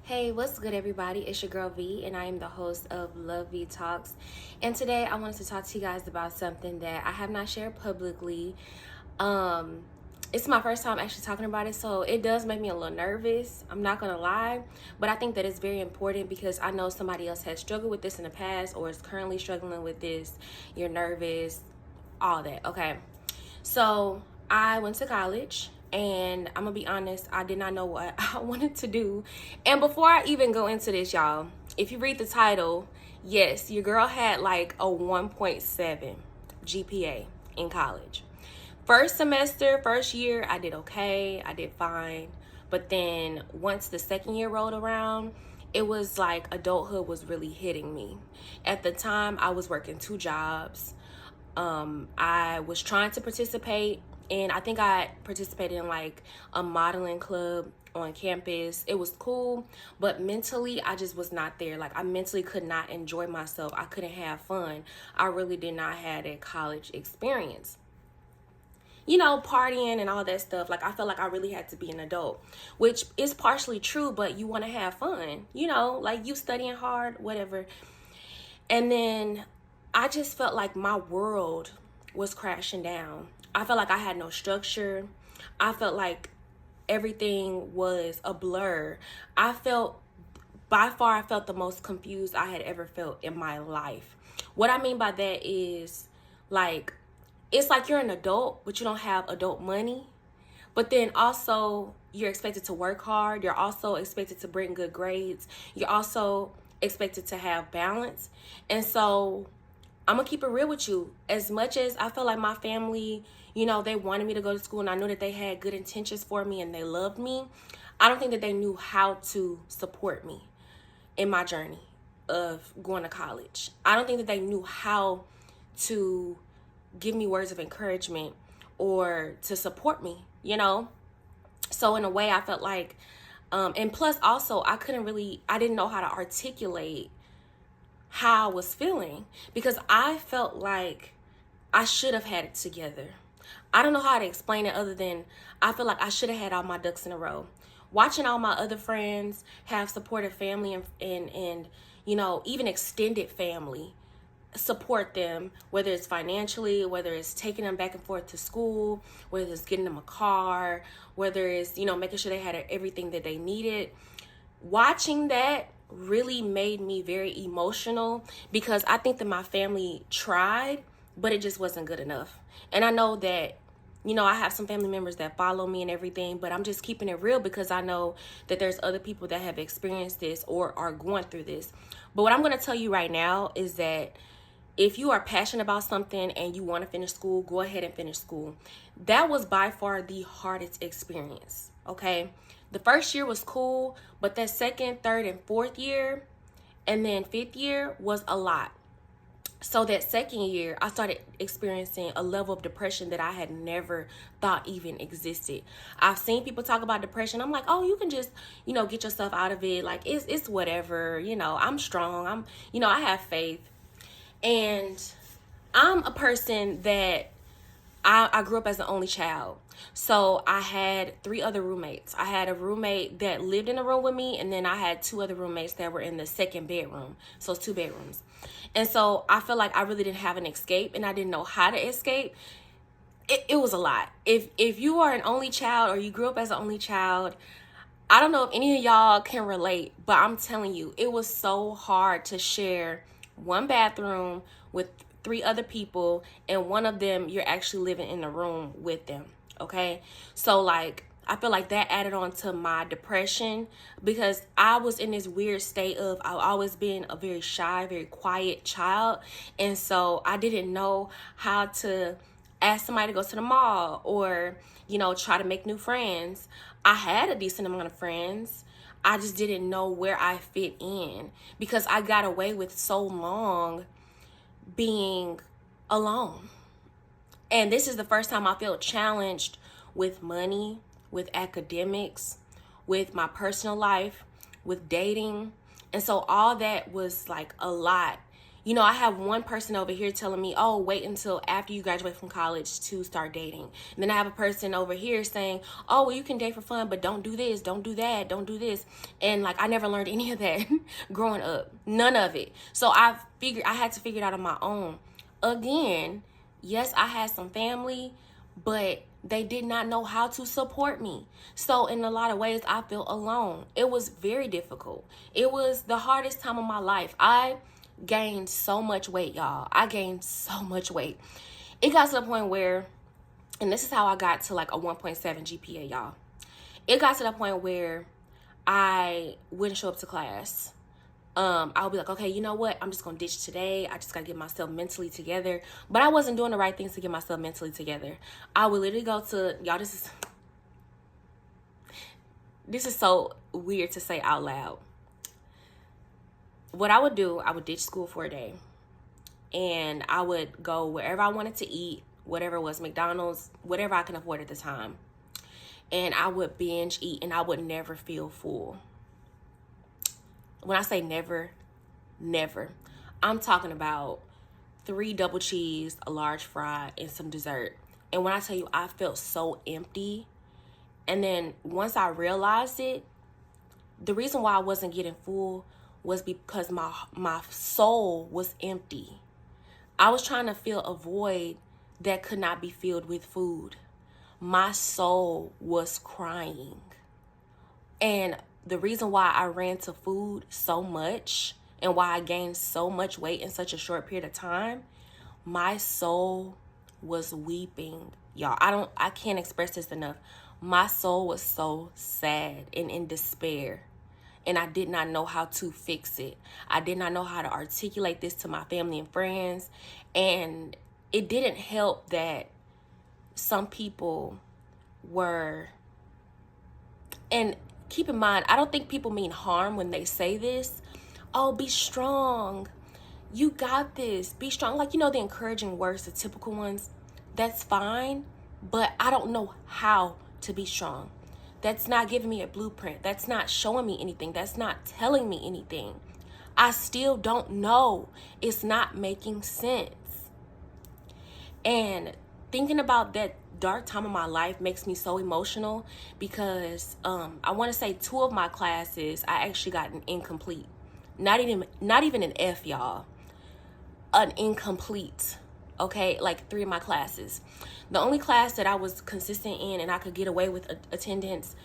Hey, what's good, everybody? It's your girl V, and I am the host of LoveVeeTalks. And today I wanted to talk to you guys about something that I have not shared publicly. Um, it's my first time actually talking about it, so it does make me a little nervous. I'm not gonna lie, but I think that it's very important because I know somebody else has struggled with this in the past or is currently struggling with this. You're nervous, all that. Okay, so I went to college. And I'm gonna be honest, I did not know what I wanted to do. And before I even go into this, y'all, if you read the title, yes, your girl had like a 1.7 GPA in college. First semester, first year, I did okay, I did fine. But then once the second year rolled around, it was like adulthood was really hitting me. At the time, I was working 2 jobs. I was trying to participate, and I think I participated in like a modeling club on campus. It was cool, but mentally I just was not there. Like, I mentally could not enjoy myself. I couldn't have fun. I really did not have a college experience. You know, partying and all that stuff. Like, I felt like I really had to be an adult, which is partially true, but you want to have fun, you know, like you studying hard, whatever. And then I just felt like my world was crashing down. I felt like I had no structure. I felt like everything was a blur. By far, I felt the most confused I had ever felt in my life. What I mean by that is, like, it's like you're an adult, but you don't have adult money. But then also, you're expected to work hard. You're also expected to bring good grades. You're also expected to have balance. And so I'm gonna keep it real with you. As much as I feel like my family, you know, they wanted me to go to school and I knew that they had good intentions for me and they loved me, I don't think that they knew how to support me in my journey of going to college. I don't think that they knew how to give me words of encouragement or to support me, you know? So in a way, I felt like, and plus also, I didn't know how to articulate how I was feeling because I felt like I should have had it together. I don't know how to explain it other than I feel like I should have had all my ducks in a row. Watching all my other friends have supportive family and you know, even extended family support them, whether it's financially, whether it's taking them back and forth to school, whether it's getting them a car, whether it's, you know, making sure they had everything that they needed. Watching that really made me very emotional because I think that my family tried, but it just wasn't good enough. And I know that, you know, I have some family members that follow me and everything, but I'm just keeping it real because I know that there's other people that have experienced this or are going through this. But what I'm going to tell you right now is that if you are passionate about something and you want to finish school, go ahead and finish school. That was by far the hardest experience, okay? The first year was cool, but that second, third, and fourth year, and then fifth year was a lot. So that second year, I started experiencing a level of depression that I had never thought even existed. I've seen people talk about depression. I'm like, oh, you can just, you know, get yourself out of it. Like, it's whatever, you know, I'm strong. I have faith. And I'm a person that I grew up as the only child. So I had 3 other roommates. I had a roommate that lived in a room with me, and then I had 2 other roommates that were in the second bedroom. So it's 2 bedrooms. And so I feel like I really didn't have an escape, and I didn't know how to escape. It was a lot. If you are an only child or you grew up as an only child, I don't know if any of y'all can relate, but I'm telling you, it was so hard to share one bathroom with 3 other people, and one of them you're actually living in the room with them. Okay, so like I feel like that added on to my depression because I was in this weird state of I've always been a very shy, very quiet child, and so I didn't know how to ask somebody to go to the mall or, you know, try to make new friends. I had a decent amount of friends. I just didn't know where I fit in because I got away with so long being alone. And this is the first time I feel challenged with money, with academics, with my personal life, with dating. And so all that was like a lot, You know, I have one person over here telling me, oh, wait until after you graduate from college to start dating. And then I have a person over here saying, oh, well, you can date for fun, but don't do this, don't do that, don't do this. And like, I never learned any of that growing up. None of it. So I had to figure it out on my own. Again, yes, I had some family, but they did not know how to support me. So in a lot of ways, I felt alone. It was very difficult. It was the hardest time of my life. I gained so much weight, y'all. I gained so much weight. It got to the point where, and this is how I got to like a 1.7 GPA, y'all. It got to the point where I wouldn't show up to class. I would be like, okay, you know what? I'm just going to ditch today. I just got to get myself mentally together. But I wasn't doing the right things to get myself mentally together. I would literally go to, y'all, this is so weird to say out loud. What I would do, I would ditch school for a day. And I would go wherever I wanted to eat, whatever it was, McDonald's, whatever I can afford at the time. And I would binge eat, and I would never feel full. When I say never, never, I'm talking about 3 double cheese, a large fry, and some dessert. And when I tell you, I felt so empty. And then once I realized it, the reason why I wasn't getting full was because my soul was empty. I was trying to fill a void that could not be filled with food. My soul was crying. And the reason why I ran to food so much and why I gained so much weight in such a short period of time, my soul was weeping. Y'all, I can't express this enough. My soul was so sad and in despair. And I did not know how to fix it. I did not know how to articulate this to my family and friends. And it didn't help that some people were, and keep in mind, I don't think people mean harm when they say this. Oh, be strong. You got this. Be strong. Like, you know, the encouraging words, the typical ones. That's fine. But I don't know how to be strong. That's not giving me a blueprint. That's not showing me anything. That's not telling me anything. I still don't know. It's not making sense. And thinking about that dark time of my life makes me so emotional because I want to say 2 of my classes, I actually got an incomplete. Not even an F, y'all. An incomplete. Okay, like 3 of my classes. The only class that I was consistent in and I could get away with attendance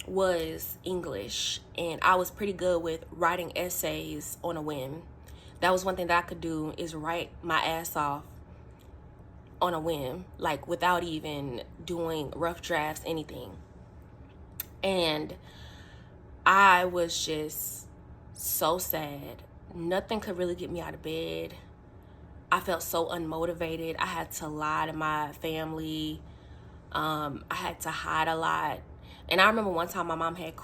was English. And I was pretty good with writing essays on a whim. That was one thing that I could do, is write my ass off on a whim, like without even doing rough drafts, anything. And I was just so sad. Nothing could really get me out of bed. I felt so unmotivated. I had to lie to my family. I had to hide a lot. And I remember one time my mom had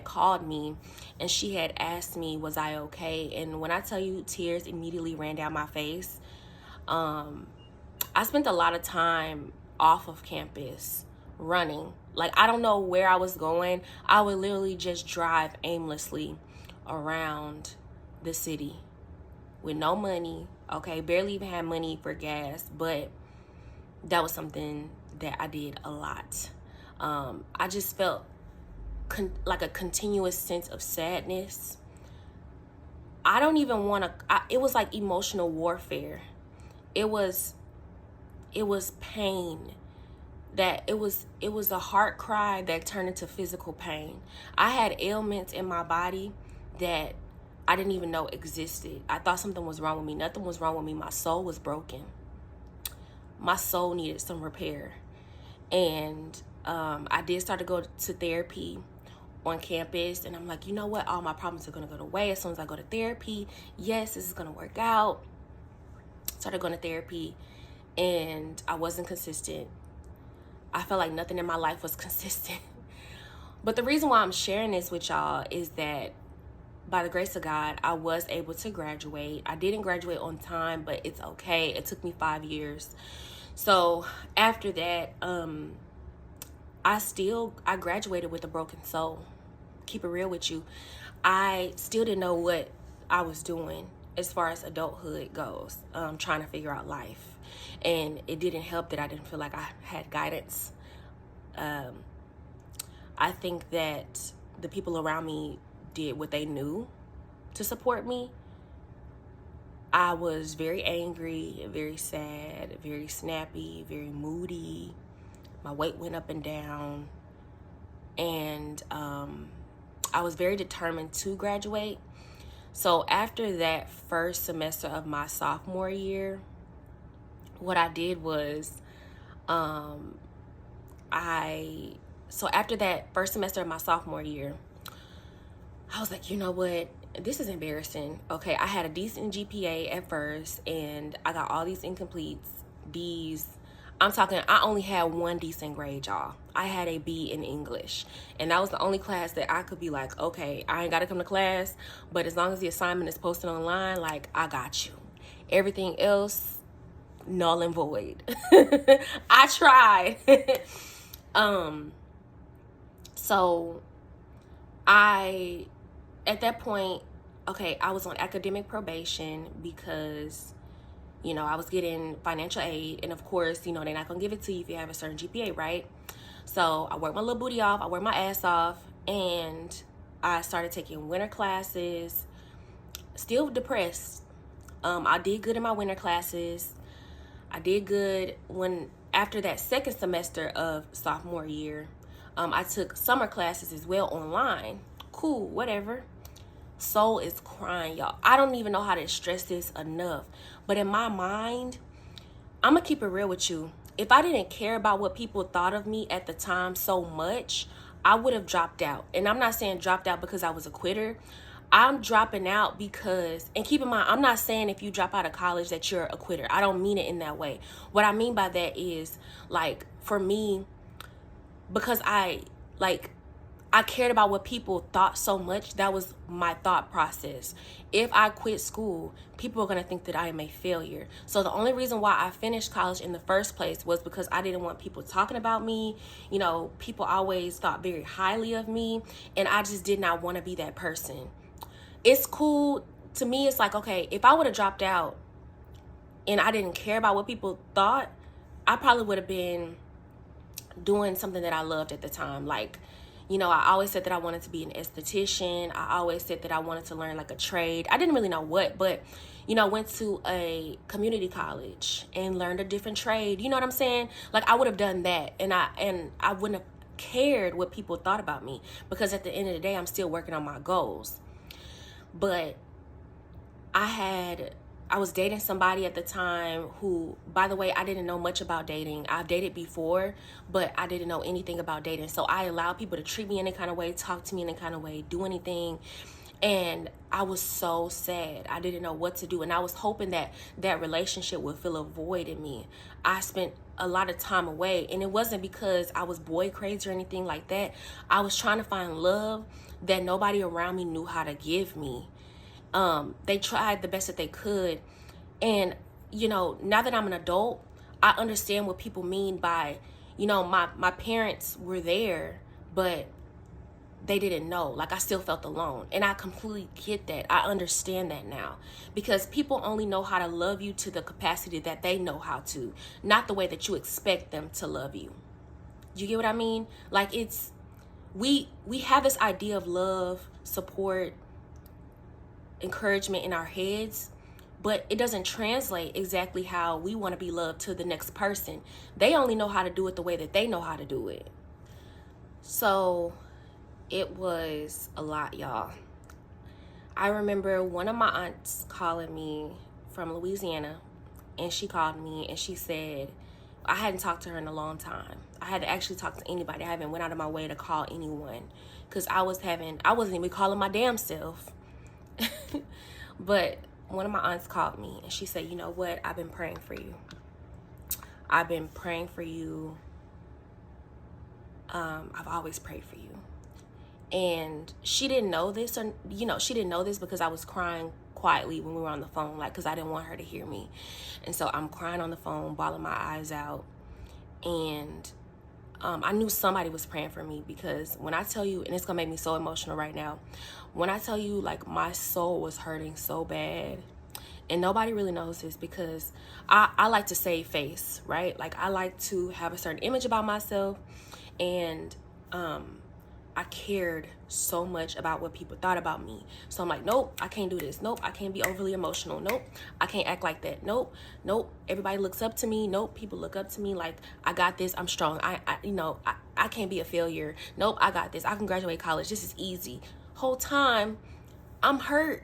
called me and she had asked me, was I okay? And when I tell you, tears immediately ran down my face. I spent a lot of time off of campus running. Like, I don't know where I was going. I would literally just drive aimlessly around the city with no money. Okay, barely even had money for gas, but that was something that I did a lot. I just felt like a continuous sense of sadness. I don't even want to, it was like emotional warfare. It was pain. That it was a heart cry that turned into physical pain. I had ailments in my body that I didn't even know existed. I thought something was wrong with me. Nothing was wrong with me. My soul was broken. My soul needed some repair. And I did start to go to therapy on campus. And I'm like, you know what? All my problems are going to go away as soon as I go to therapy. Yes, this is going to work out. Started going to therapy. And I wasn't consistent. I felt like nothing in my life was consistent. But the reason why I'm sharing this with y'all is that by the grace of God, I was able to graduate. I didn't graduate on time, but it's okay. It took me 5 years. So after that, I graduated with a broken soul. Keep it real with you. I still didn't know what I was doing. as far as adulthood goes, trying to figure out life. And it didn't help that I didn't feel like I had guidance. I think that the people around me did what they knew to support me. I was very angry, very sad, very snappy, very moody. My weight went up and down. And I was very determined to graduate. So after that first semester of my sophomore year, what I did was, so after that first semester of my sophomore year, I was like, you know what? This is embarrassing. Okay, I had a decent GPA at first, and I got all these incompletes, B's. I'm talking, I only had one decent grade, y'all. I had a B in English, and that was the only class that I could be like, okay, I ain't got to come to class, but as long as the assignment is posted online, like, I got you. Everything else, null and void. I tried. So at that point, okay, I was on academic probation because, I was getting financial aid. And of course, they're not going to give it to you if you have a certain GPA, right? So I worked my little booty off. I worked my ass off. And I started taking winter classes. Still depressed. I did good in my winter classes. I did good after that second semester of sophomore year. I took summer classes as well online. Cool, whatever. Soul is crying, y'all. I don't even know how to stress this enough. But in my mind, I'm going to keep it real with you. If I didn't care about what people thought of me at the time so much, I would have dropped out. And I'm not saying dropped out because I was a quitter. I'm dropping out because, and keep in mind, I'm not saying if you drop out of college that you're a quitter. I don't mean it in that way. What I mean by that is, like, for me, because I cared about what people thought so much, that was my thought process. If I quit school, people are going to think that I am a failure. So the only reason why I finished college in the first place was because I didn't want people talking about me. People always thought very highly of me, and I just did not want to be that person. It's cool. To me, it's like, okay, if I would have dropped out and I didn't care about what people thought, I probably would have been doing something that I loved at the time. Like, I always said that I wanted to be an esthetician. I always said that I wanted to learn like a trade. I didn't really know what, but, went to a community college and learned a different trade. You know what I'm saying? Like, I would have done that, and I wouldn't have cared what people thought about me, because at the end of the day, I'm still working on my goals. But I was dating somebody at the time who, by the way, I didn't know much about dating. I've dated before, but I didn't know anything about dating. So I allowed people to treat me in any kind of way, talk to me in any kind of way, do anything. And I was so sad. I didn't know what to do. And I was hoping that that relationship would fill a void in me. I spent a lot of time away, and it wasn't because I was boy crazy or anything like that. I was trying to find love that nobody around me knew how to give me. They tried the best that they could. And, now that I'm an adult, I understand what people mean by, my parents were there, but they didn't know. Like, I still felt alone. And I completely get that. I understand that now. Because people only know how to love you to the capacity that they know how to, not the way that you expect them to love you. You get what I mean? Like, we have this idea of love, support, encouragement in our heads, but it doesn't translate exactly how we want to be loved to the next person. They only know how to do it the way that they know how to do it. So it was a lot, y'all. I remember one of my aunts calling me from Louisiana, and she called me and she said, I hadn't talked to her in a long time. I had to actually talk to anybody. I haven't went out of my way to call anyone, because I wasn't even calling my damn self. But one of my aunts called me and she said, you know what? I've been praying for you. I've been praying for you. I've always prayed for you. And she didn't know this, or, she didn't know this because I was crying quietly when we were on the phone, like, because I didn't want her to hear me. And so I'm crying on the phone, bawling my eyes out. And I knew somebody was praying for me, because when I tell you, and it's going to make me so emotional right now, when I tell you, like, my soul was hurting so bad, And nobody really knows this because I like to save face, right? Like, I like to have a certain image about myself, and I cared so much about what people thought about me. So I'm like, nope, I can't do this. Nope, I can't be overly emotional. Nope, I can't act like that. Nope, everybody looks up to me. Nope, people look up to me like, I got this, I'm strong. I can't be a failure. Nope, I got this. I can graduate college. This is easy. Whole time, I'm hurt.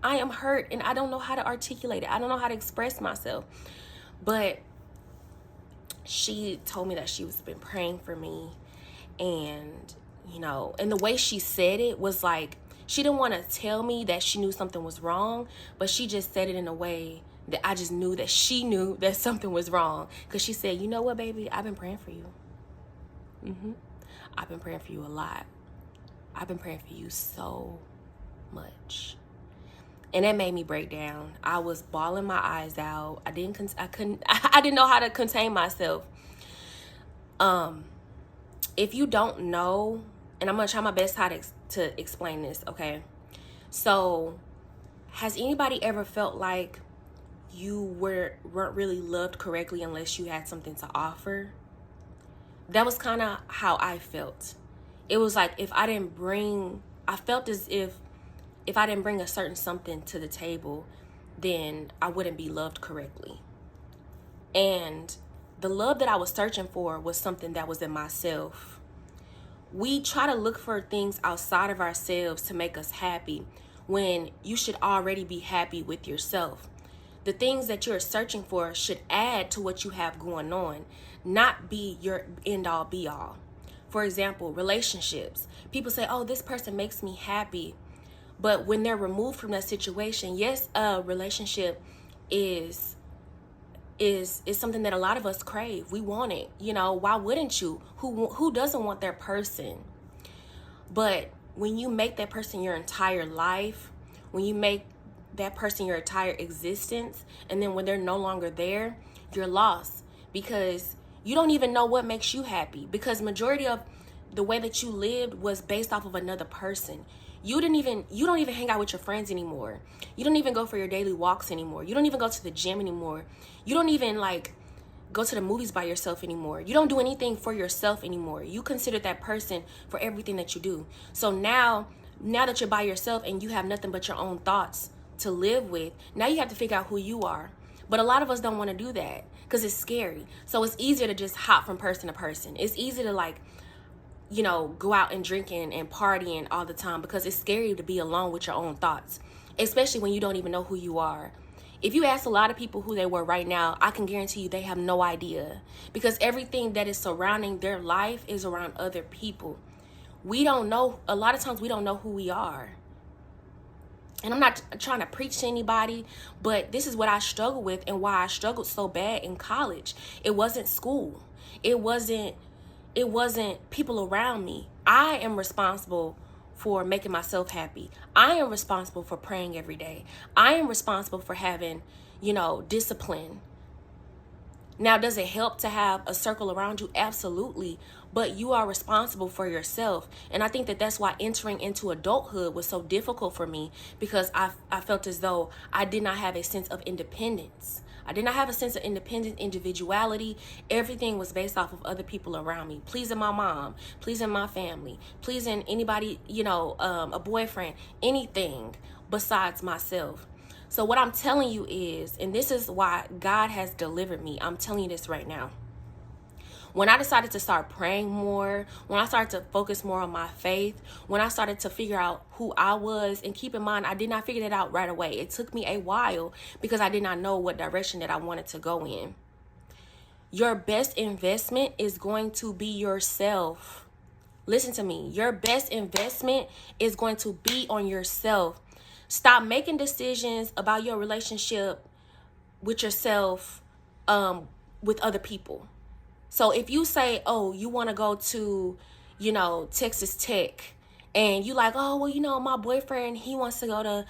I am hurt, and I don't know how to articulate it. I don't know how to express myself. But she told me that she was been praying for me, and and the way she said it was like, she didn't want to tell me that she knew something was wrong, but she just said it in a way that I just knew that she knew that something was wrong. Because she said, you know what, baby, I've been praying for you. I've been praying for you a lot. I've been praying for you so much. And that made me break down. I was bawling my eyes out. I didn't know how to contain myself. If you don't know, and I'm going to try my best how to explain this, okay? So, has anybody ever felt like you weren't really loved correctly unless you had something to offer? That was kind of how I felt. It was like, I felt as if I didn't bring a certain something to the table, then I wouldn't be loved correctly. And the love that I was searching for was something that was in myself. We try to look for things outside of ourselves to make us happy when you should already be happy with yourself. The things that you're searching for should add to what you have going on, not be your end all be all. For example, relationships. People say, oh, this person makes me happy. But when they're removed from that situation, yes, a relationship is something that a lot of us crave. We want it. Why wouldn't you? Who doesn't want their person? But when you make that person your entire life, when you make that person your entire existence, and then when they're no longer there, you're lost, because you don't even know what makes you happy, because majority of the way that you lived was based off of another person. You don't even hang out with your friends anymore. You don't even go for your daily walks anymore. You don't even go to the gym anymore. You don't even go to the movies by yourself anymore. You don't do anything for yourself anymore. You consider that person for everything that you do. So now that you're by yourself and you have nothing but your own thoughts to live with, now you have to figure out who you are. But a lot of us don't want to do that because it's scary. So it's easier to just hop from person to person. It's easy to go out and drinking and partying all the time because it's scary to be alone with your own thoughts, especially when you don't even know who you are. If you ask a lot of people who they were right now, I can guarantee you they have no idea, because everything that is surrounding their life is around other people. We don't know, a lot of times we don't know who we are. And I'm not trying to preach to anybody, but this is what I struggle with and why I struggled so bad in college. It wasn't school. It wasn't people around me. I am responsible for making myself happy. I am responsible for praying every day. I am responsible for having, discipline. Now, does it help to have a circle around you? Absolutely. But you are responsible for yourself. And I think that that's why entering into adulthood was so difficult for me, because I felt as though I did not have a sense of independence. I did not have a sense of independent individuality. Everything was based off of other people around me. Pleasing my mom, pleasing my family, pleasing anybody, a boyfriend, anything besides myself. So what I'm telling you is, and this is why God has delivered me, I'm telling you this right now. When I decided to start praying more, when I started to focus more on my faith, when I started to figure out who I was, and keep in mind, I did not figure that out right away. It took me a while because I did not know what direction that I wanted to go in. Your best investment is going to be yourself. Listen to me. Your best investment is going to be on yourself. Stop making decisions about your relationship with yourself, with other people. So if you say, oh, you want to go to, Texas Tech, and you like, oh, well, my boyfriend, he wants to go to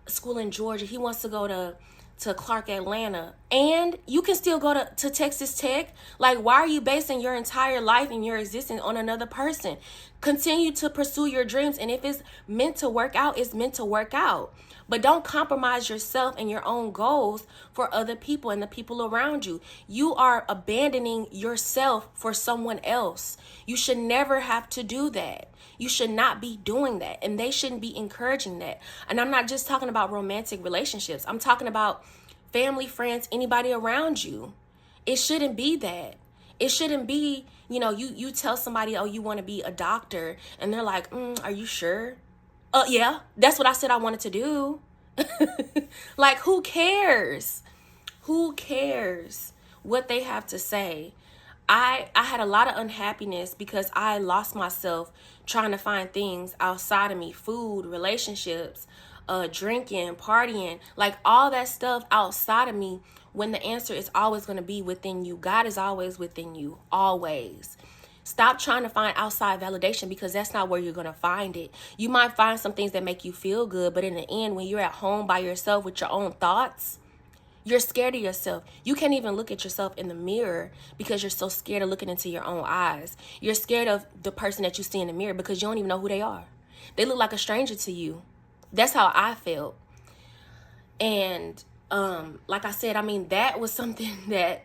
school in Georgia. He wants to go to to Clark Atlanta, and you can still go to Texas Tech. Like, why are you basing your entire life and your existence on another person? Continue to pursue your dreams, and if it's meant to work out, it's meant to work out. But don't compromise yourself and your own goals for other people and the people around you. You are abandoning yourself for someone else. You should never have to do that. You should not be doing that, and they shouldn't be encouraging that. And I'm not just talking about romantic relationships. I'm talking about family, friends, anybody around you. It shouldn't be that. It shouldn't be, you tell somebody, oh, you want to be a doctor, and they're like, are you sure? Yeah, that's what I said I wanted to do. Like, who cares? Who cares what they have to say? I had a lot of unhappiness because I lost myself trying to find things outside of me, food, relationships, drinking, partying, like all that stuff outside of me, when the answer is always going to be within you. God is always within you, always. Stop trying to find outside validation, because that's not where you're going to find it. You might find some things that make you feel good, but in the end, when you're at home by yourself with your own thoughts, you're scared of yourself. You can't even look at yourself in the mirror because you're so scared of looking into your own eyes. You're scared of the person that you see in the mirror because you don't even know who they are. They look like a stranger to you. That's how I felt. And like I said, I mean, that was something that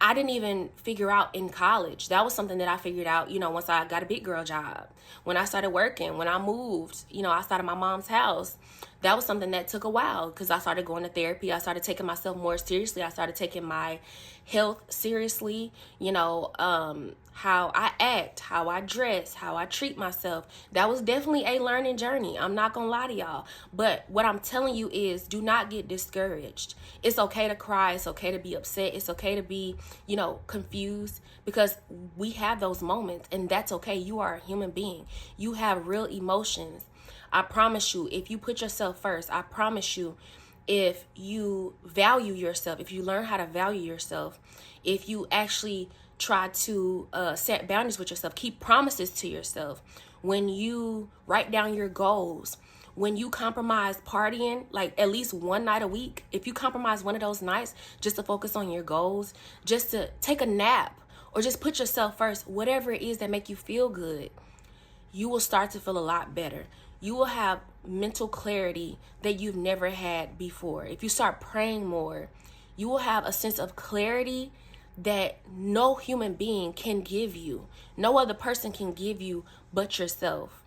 I didn't even figure out in college. That was something that I figured out, once I got a big girl job. When I started working, when I moved, outside of my mom's house. That was something that took a while, because I started going to therapy. I started taking myself more seriously. I started taking my health seriously, how I act, how I dress, how I treat myself. That was definitely a learning journey. I'm not going to lie to y'all. But what I'm telling you is, do not get discouraged. It's okay to cry. It's okay to be upset. It's okay to be, confused, because we have those moments, and that's okay. You are a human being. You have real emotions. I promise you, if you put yourself first, I promise you, if you value yourself, if you learn how to value yourself, if you actually try to set boundaries with yourself, keep promises to yourself, when you write down your goals, when you compromise partying, like at least one night a week, if you compromise one of those nights just to focus on your goals, just to take a nap, or just put yourself first, whatever it is that make you feel good, you will start to feel a lot better. You will have mental clarity that you've never had before. If you start praying more, you will have a sense of clarity that no human being can give you. No other person can give you but yourself.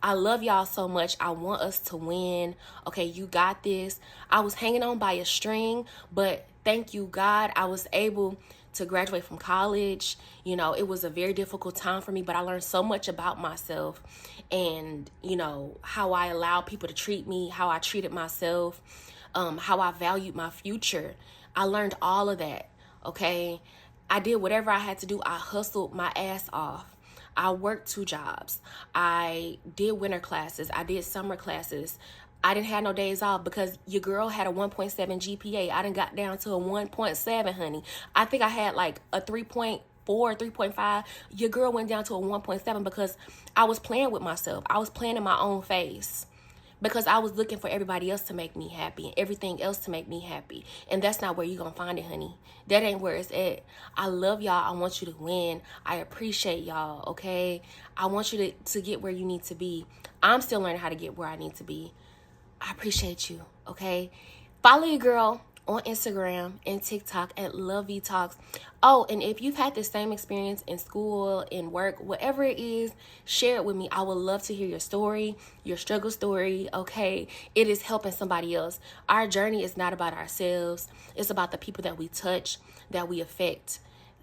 I love y'all so much. I want us to win. Okay, you got this. I was hanging on by a string, but thank you, God, I was able to graduate from college. It was a very difficult time for me, but I learned so much about myself, and how I allowed people to treat me, how I treated myself, how I valued my future. I learned all of that. Okay, I did whatever I had to do. I hustled my ass off. I worked 2 jobs. I did winter classes. I did summer classes. I didn't have no days off because your girl had a 1.7 GPA. I done got down to a 1.7, honey. I think I had like a 3.4, 3.5. Your girl went down to a 1.7 because I was playing with myself. I was playing in my own face because I was looking for everybody else to make me happy and everything else to make me happy. And that's not where you're going to find it, honey. That ain't where it's at. I love y'all. I want you to win. I appreciate y'all, okay? I want you to get where you need to be. I'm still learning how to get where I need to be. I appreciate you, okay? Follow your girl on Instagram and TikTok at LoveVeeTalks. Oh, and if you've had the same experience in school, in work, whatever it is, share it with me. I would love to hear your story, your struggle story, okay? It is helping somebody else. Our journey is not about ourselves. It's about the people that we touch, that we affect.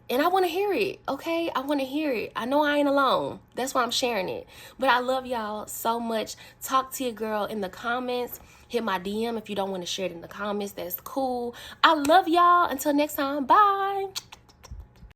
And I want to hear it, okay? I want to hear it. I know I ain't alone. That's why I'm sharing it. But I love y'all so much. Talk to your girl in the comments. Hit my DM if you don't want to share it in the comments. That's cool. I love y'all. Until next time, bye.